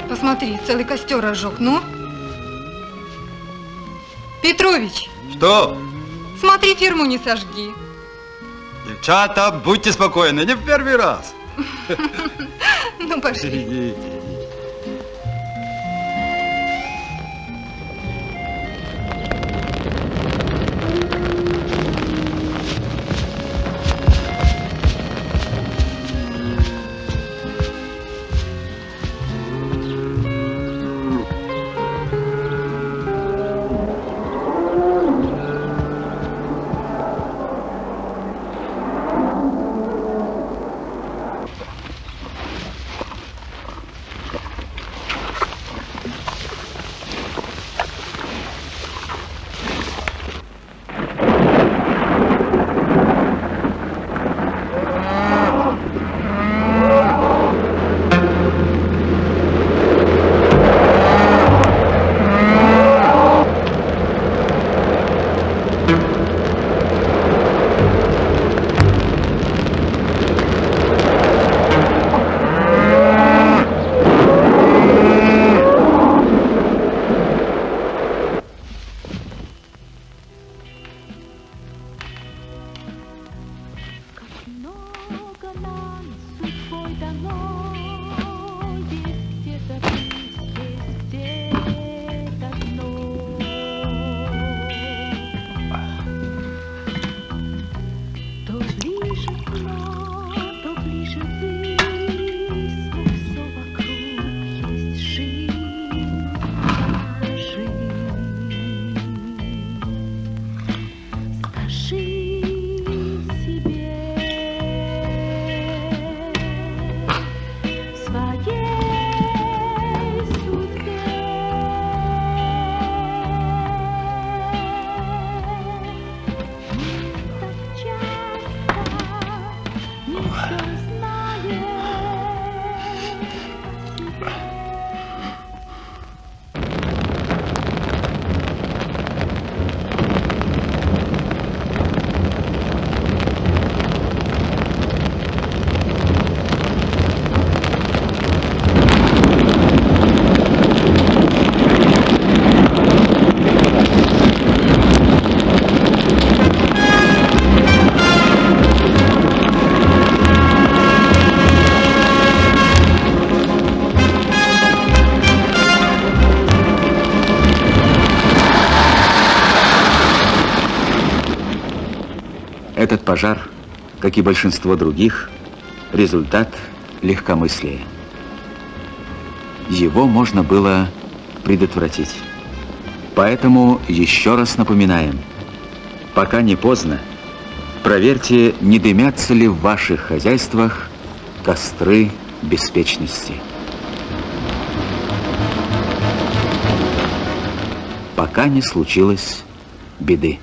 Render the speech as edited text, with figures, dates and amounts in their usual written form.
Посмотри, целый костер разжег, ну? Петрович! Что? Смотри, ферму не сожги. Девчата, будьте спокойны, не в первый раз. Ну, пошли. Идите. Этот пожар, как и большинство других, результат легкомыслия. Его можно было предотвратить. Поэтому еще раз напоминаем, пока не поздно, проверьте, не дымятся ли в ваших хозяйствах костры беспечности. Пока не случилось беды.